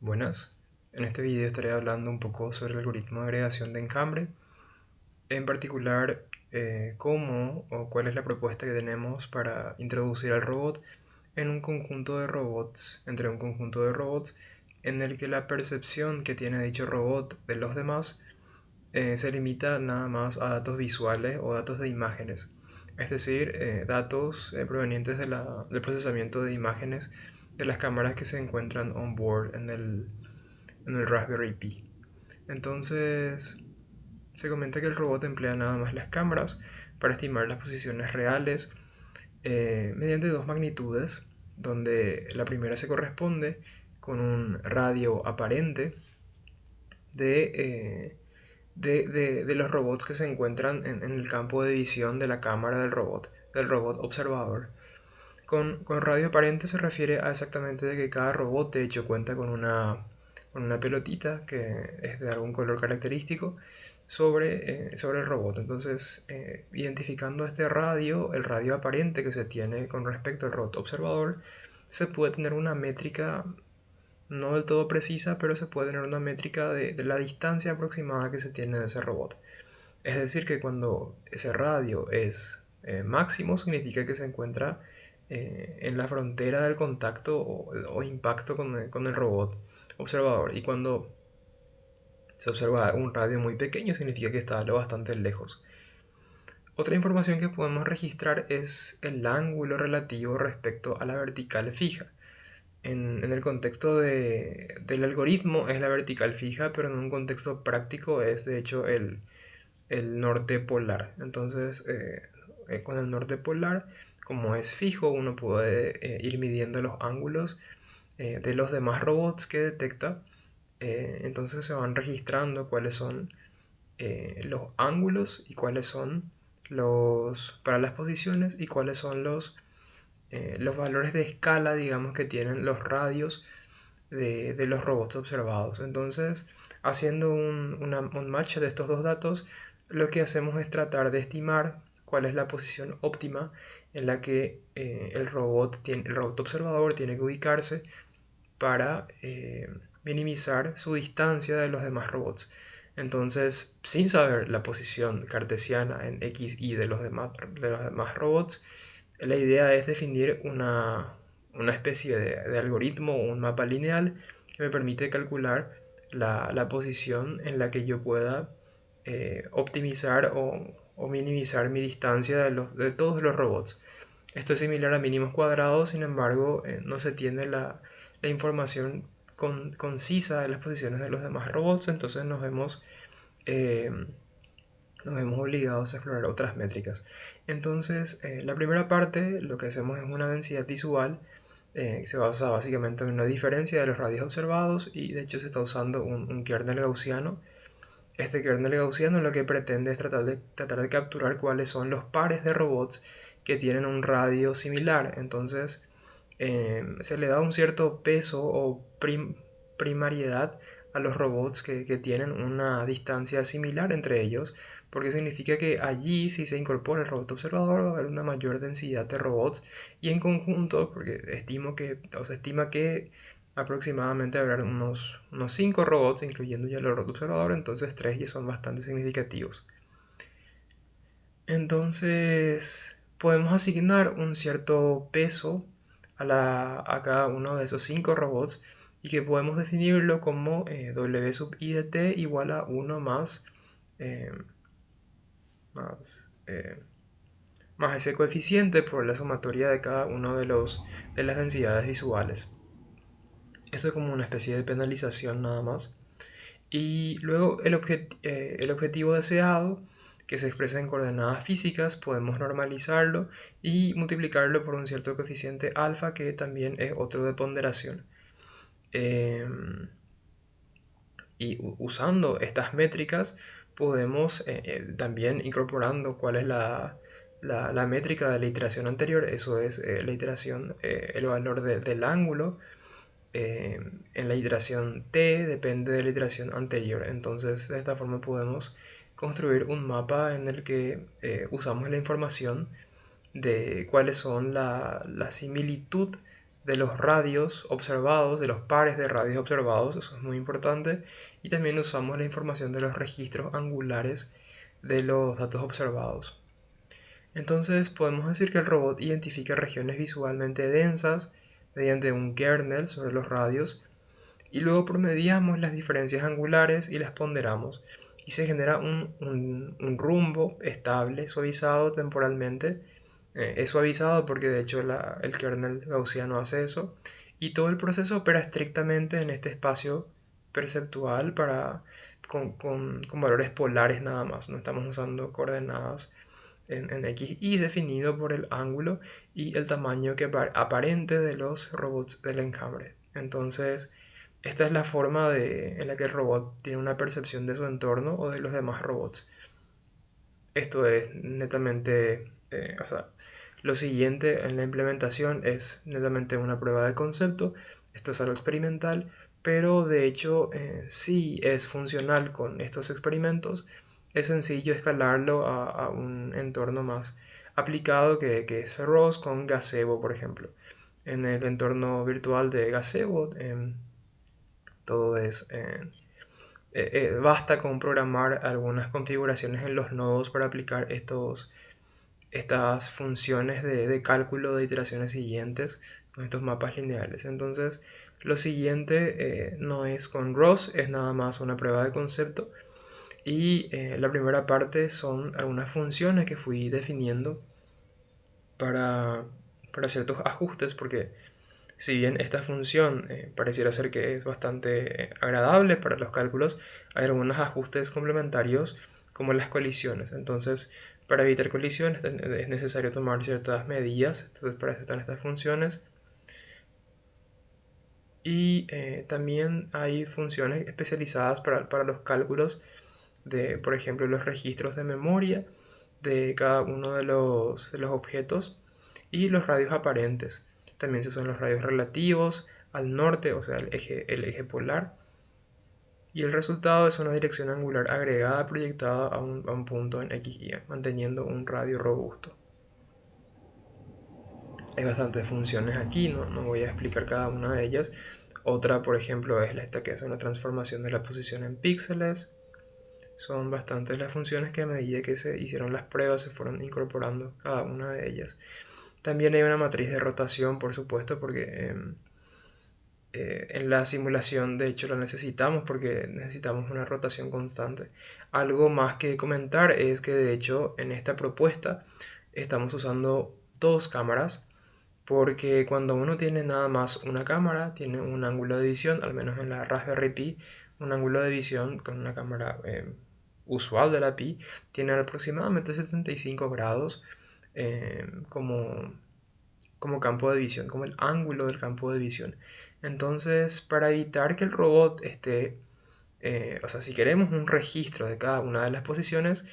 Buenas, en este video estaré hablando un poco sobre el algoritmo de agregación de enjambre, en particular cómo o cuál es la propuesta que tenemos para introducir al robot en un conjunto de robots, entre un conjunto de robots en el que la percepción que tiene dicho robot de los demás se limita nada más a datos visuales o datos de imágenes, es decir, datos provenientes del procesamiento de imágenes de las cámaras que se encuentran on board en el Raspberry Pi. Entonces, se comenta que el robot emplea nada más las cámaras para estimar las posiciones reales mediante dos magnitudes, donde la primera se corresponde con un radio aparente de, de los robots que se encuentran en el campo de visión de la cámara del robot observador. Con radio aparente se refiere a exactamente de que cada robot de hecho cuenta con una pelotita que es de algún color característico sobre el robot. Entonces, identificando este radio, el radio aparente que se tiene con respecto al robot observador, se puede tener una métrica no del todo precisa, pero se puede tener una métrica de la distancia aproximada que se tiene de ese robot. Es decir, que cuando ese radio es máximo, significa que se encuentra en la frontera del contacto o impacto con el robot observador. Y cuando se observa un radio muy pequeño, significa que está lo bastante lejos. Otra información que podemos registrar es el ángulo relativo respecto a la vertical fija. En el contexto del algoritmo es la vertical fija, pero en un contexto práctico es de hecho el norte polar. Entonces, con el norte polar, como es fijo, uno puede ir midiendo los ángulos de los demás robots que detecta. Entonces se van registrando cuáles son los ángulos y cuáles son para las posiciones y cuáles son los valores de escala, digamos, que tienen los radios de los robots observados. Entonces, haciendo un match de estos dos datos, lo que hacemos es tratar de estimar cuál es la posición óptima en la que el robot observador tiene que ubicarse para minimizar su distancia de los demás robots. Entonces, sin saber la posición cartesiana en X, Y de los demás robots, la idea es definir una especie de algoritmo o un mapa lineal que me permite calcular la posición en la que yo pueda optimizar o minimizar mi distancia de todos los robots. Esto es similar a mínimos cuadrados, sin embargo, no se tiene la información concisa de las posiciones de los demás robots, entonces eh, nos vemos obligados a explorar otras métricas. Entonces, la primera parte lo que hacemos es una densidad visual que se basa básicamente en una diferencia de los radios observados y de hecho se está usando un kernel gaussiano. Este kernel gaussiano lo que pretende es tratar de capturar cuáles son los pares de robots que tienen un radio similar. Entonces, se le da un cierto peso o primariedad a los robots que tienen una distancia similar entre ellos, porque significa que allí, si se incorpora el robot observador, va a haber una mayor densidad de robots y en conjunto, porque se estima que aproximadamente habrá unos 5 robots, incluyendo ya el robot observador, entonces 3 ya son bastante significativos. Entonces, podemos asignar un cierto peso a cada uno de esos 5 robots y que podemos definirlo como W sub I de t igual a 1 eh, más, eh, más ese coeficiente por la sumatoria de cada uno de las densidades visuales. Esto es como una especie de penalización nada más. Y luego el objetivo deseado, que se expresa en coordenadas físicas, podemos normalizarlo y multiplicarlo por un cierto coeficiente alfa, que también es otro de ponderación. Y usando estas métricas podemos también incorporando cuál es la métrica de la iteración anterior, eso es la iteración, el valor del ángulo en la iteración t depende de la iteración anterior. Entonces, de esta forma podemos construir un mapa en el que usamos la información de cuáles son la similitud de los radios observados, de los pares de radios observados, eso es muy importante, y también usamos la información de los registros angulares de los datos observados. Entonces podemos decir que el robot identifica regiones visualmente densas mediante un kernel sobre los radios y luego promediamos las diferencias angulares y las ponderamos y se genera un rumbo estable, suavizado temporalmente. Es suavizado porque de hecho el kernel gaussiano hace eso y todo el proceso opera estrictamente en este espacio perceptual con valores polares nada más, no estamos usando coordenadas en X y definido por el ángulo y el tamaño aparente de los robots del enjambre. Entonces, esta es la forma en la que el robot tiene una percepción de su entorno o de los demás robots. Esto es netamente, o sea, lo siguiente en la implementación es netamente una prueba de concepto. Esto es algo experimental, pero de hecho sí es funcional con estos experimentos. Es sencillo escalarlo a un entorno más aplicado que es ROS con Gazebo, por ejemplo. En el entorno virtual de Gazebo, todo es basta con programar algunas configuraciones en los nodos para aplicar estas funciones de cálculo de iteraciones siguientes con estos mapas lineales. Entonces, lo siguiente no es con ROS, es nada más una prueba de concepto. Y la primera parte son algunas funciones que fui definiendo para, para ciertos ajustes, porque si bien esta función pareciera ser que es bastante agradable para los cálculos, hay algunos ajustes complementarios como las colisiones. Entonces, para evitar colisiones es necesario tomar ciertas medidas. Entonces, para eso están estas funciones. Y también hay funciones especializadas para los cálculos de, por ejemplo, los registros de memoria de cada uno de los objetos y los radios aparentes. También se usan los radios relativos al norte, o sea, el eje polar. Y el resultado es una dirección angular agregada proyectada a un punto en X y Y, manteniendo un radio robusto. Hay bastantes funciones aquí, no voy a explicar cada una de ellas. Otra, por ejemplo, es esta que es una transformación de la posición en píxeles. Son bastantes las funciones que a medida que se hicieron las pruebas se fueron incorporando cada una de ellas. También hay una matriz de rotación, por supuesto, porque en la simulación de hecho la necesitamos porque necesitamos una rotación constante. Algo más que comentar es que de hecho en esta propuesta estamos usando dos cámaras porque cuando uno tiene nada más una cámara, tiene un ángulo de visión, al menos en la Raspberry Pi, un ángulo de visión con una cámara usual de la Pi, tiene aproximadamente 75 grados como campo de visión, como el ángulo del campo de visión. Entonces, para evitar que el robot esté, o sea, si queremos un registro de cada una de las posiciones,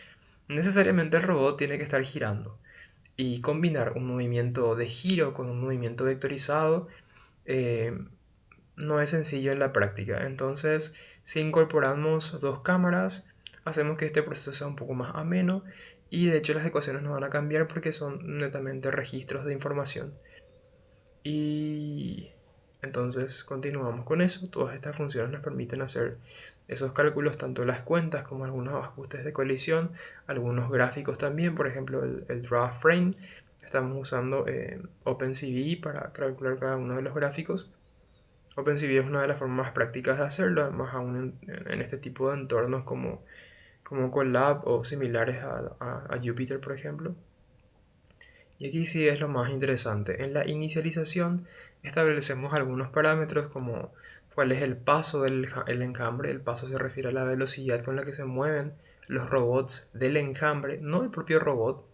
necesariamente el robot tiene que estar girando. Y combinar un movimiento de giro con un movimiento vectorizado eh, no es sencillo en la práctica. Entonces, si incorporamos dos cámaras, hacemos que este proceso sea un poco más ameno y de hecho las ecuaciones no van a cambiar porque son netamente registros de información. Y entonces continuamos con eso. Todas estas funciones nos permiten hacer esos cálculos, tanto las cuentas como algunos ajustes de colisión, algunos gráficos también, por ejemplo el draw frame. Estamos usando OpenCV para calcular cada uno de los gráficos. OpenCV es una de las formas más prácticas de hacerlo, más aún en este tipo de entornos como Colab o similares a Jupyter, por ejemplo. Y aquí sí es lo más interesante. En la inicialización establecemos algunos parámetros como cuál es el paso del enjambre. El paso se refiere a la velocidad con la que se mueven los robots del enjambre, no el propio robot.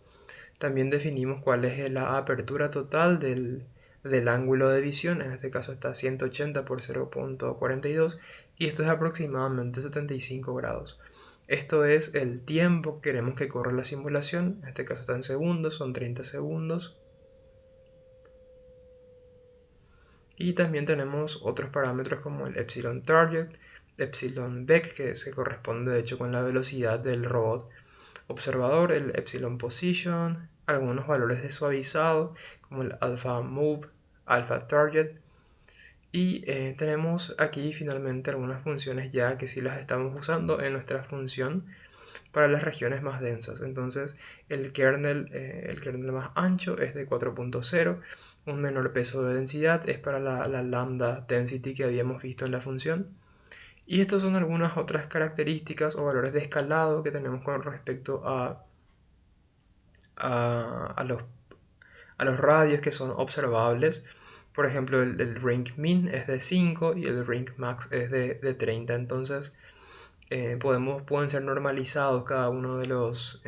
También definimos cuál es la apertura total del ángulo de visión. En este caso está 180 por 0.42 y esto es aproximadamente 75 grados. Esto es el tiempo que queremos que corra la simulación. En este caso está en segundos, son 30 segundos. Y también tenemos otros parámetros como el epsilon target, epsilon vec, que se corresponde de hecho con la velocidad del robot observador, el epsilon position, algunos valores de suavizado como el alpha move alpha target. Y tenemos aquí finalmente algunas funciones ya que sí las estamos usando en nuestra función para las regiones más densas. Entonces el kernel más ancho es de 4.0, un menor peso de densidad es para la lambda density que habíamos visto en la función. Y estas son algunas otras características o valores de escalado que tenemos con respecto a los radios que son observables. Por ejemplo, el ring min es de 5 y el ring max es de 30. Entonces, pueden ser normalizados cada uno de los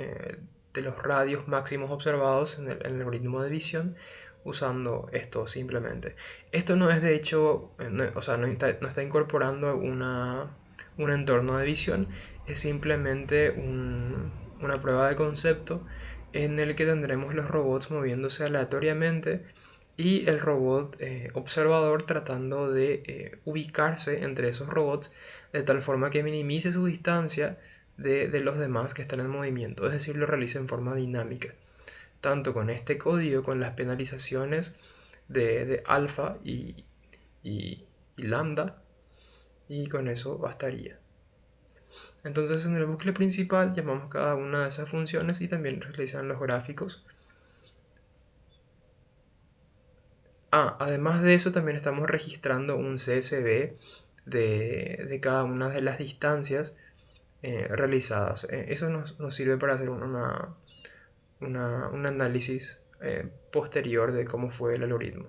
radios máximos observados en el algoritmo de visión usando esto simplemente. Esto no es de hecho, o sea, no está incorporando un entorno de visión, es simplemente una prueba de concepto en el que tendremos los robots moviéndose aleatoriamente y el robot observador tratando de ubicarse entre esos robots de tal forma que minimice su distancia de los demás que están en movimiento, es decir, lo realice en forma dinámica, tanto con este código, con las penalizaciones de alfa y lambda, y con eso bastaría. Entonces en el bucle principal llamamos cada una de esas funciones y también realizan los gráficos. Además de eso también estamos registrando un CSV de cada una de las distancias realizadas. Eso nos sirve para hacer un análisis posterior de cómo fue el algoritmo.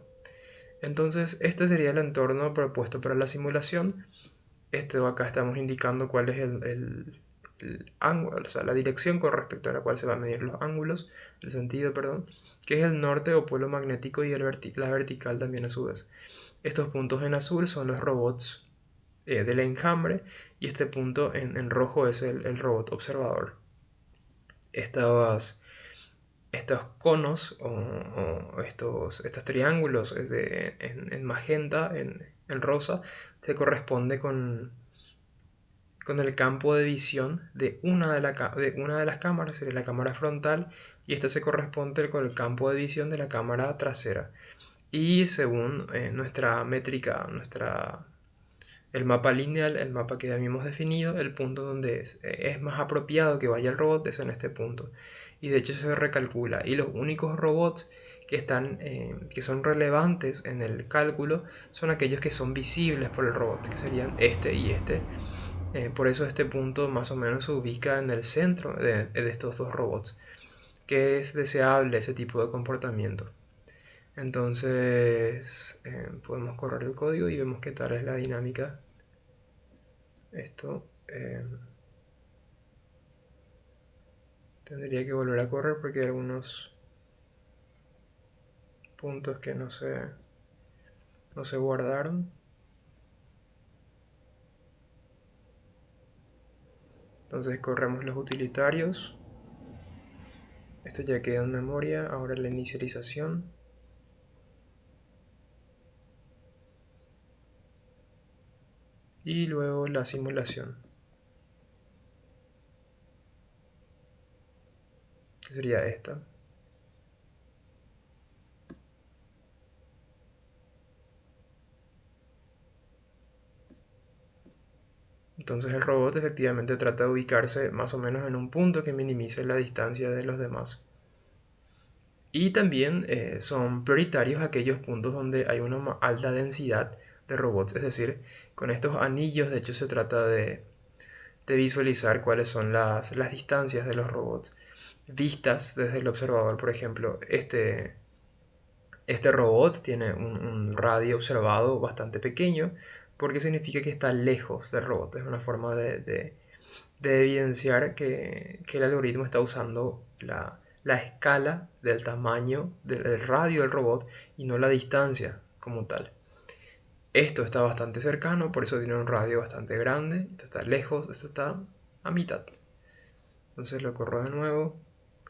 Entonces este sería el entorno propuesto para la simulación. Acá estamos indicando cuál es el ángulo, o sea, la dirección con respecto a la cual se van a medir los ángulos, el sentido, perdón, que es el norte o polo magnético y la vertical también a su vez. Estos puntos en azul son los robots del enjambre y este punto en rojo es el robot observador. Estos conos o estos triángulos en magenta, en rosa, se corresponde con el campo de visión de una de las cámaras, sería la cámara frontal, y este se corresponde con el campo de visión de la cámara trasera. Y según nuestra métrica, el mapa lineal, el mapa que habíamos definido, el punto donde es más apropiado que vaya el robot es en este punto. Y de hecho se recalcula. Y los únicos robots que son relevantes en el cálculo son aquellos que son visibles por el robot, que serían este y este. Por eso este punto más o menos se ubica en el centro de estos dos robots, que es deseable ese tipo de comportamiento. Entonces podemos correr el código y vemos qué tal es la dinámica. Esto tendría que volver a correr porque hay algunos puntos que no se guardaron. Entonces corremos los utilitarios. Esto ya queda en memoria. Ahora la inicialización. Y luego la simulación, que sería esta. Entonces el robot efectivamente trata de ubicarse más o menos en un punto que minimice la distancia de los demás. Y también son prioritarios aquellos puntos donde hay una alta densidad de robots, es decir, con estos anillos de hecho se trata de visualizar cuáles son las distancias de los robots vistas desde el observador. Por ejemplo, este robot tiene un radio observado bastante pequeño porque significa que está lejos del robot. Es una forma de evidenciar que el algoritmo está usando la escala del tamaño del radio del robot y no la distancia como tal. Esto está bastante cercano, por eso tiene un radio bastante grande. Esto está lejos, esto está a mitad. Entonces lo corro de nuevo.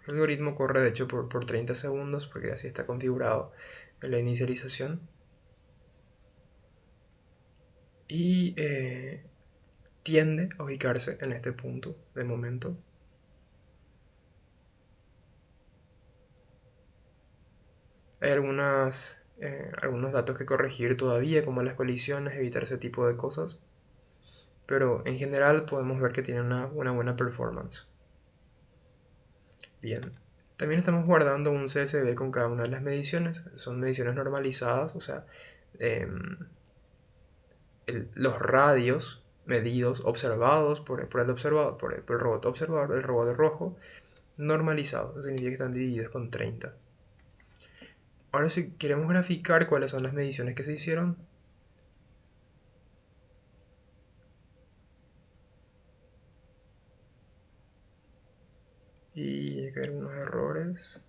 El algoritmo corre de hecho por 30 segundos porque así está configurado en la inicialización. Y tiende a ubicarse en este punto de momento. Hay algunas algunos datos que corregir todavía, como las colisiones, evitar ese tipo de cosas. Pero en general podemos ver que tiene una buena performance. Bien, también estamos guardando un CSV con cada una de las mediciones. Son mediciones normalizadas, o sea, em, los radios medidos, observados por el observador, por el robot observador, el robot rojo, normalizados. Eso significa que están divididos con 30. Ahora si queremos graficar cuáles son las mediciones que se hicieron, y hay que ver unos errores.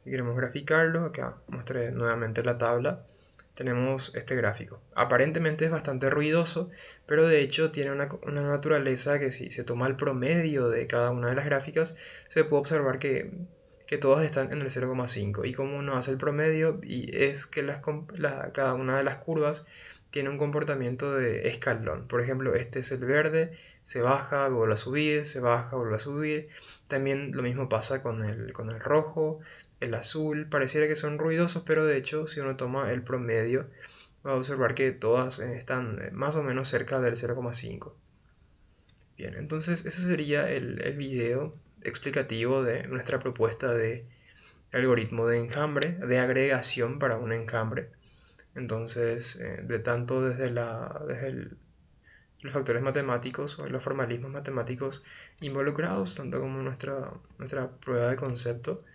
Si queremos graficarlo, acá mostré nuevamente la tabla. Tenemos este gráfico. Aparentemente es bastante ruidoso, pero de hecho tiene una naturaleza que si se toma el promedio de cada una de las gráficas, se puede observar que todas están en el 0,5. Y como uno hace el promedio, y es que cada una de las curvas tiene un comportamiento de escalón. Por ejemplo, este es el verde, se baja, vuelve a subir, se baja, vuelve a subir. También lo mismo pasa con el rojo, el azul. Pareciera que son ruidosos, pero de hecho si uno toma el promedio va a observar que todas están más o menos cerca del 0,5. Bien, entonces ese sería el video explicativo de nuestra propuesta de algoritmo de enjambre, de agregación para un enjambre. Entonces, de tanto desde los factores matemáticos o los formalismos matemáticos involucrados, tanto como nuestra prueba de concepto,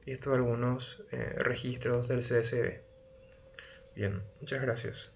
y estos algunos registros del CSV. Bien, muchas gracias.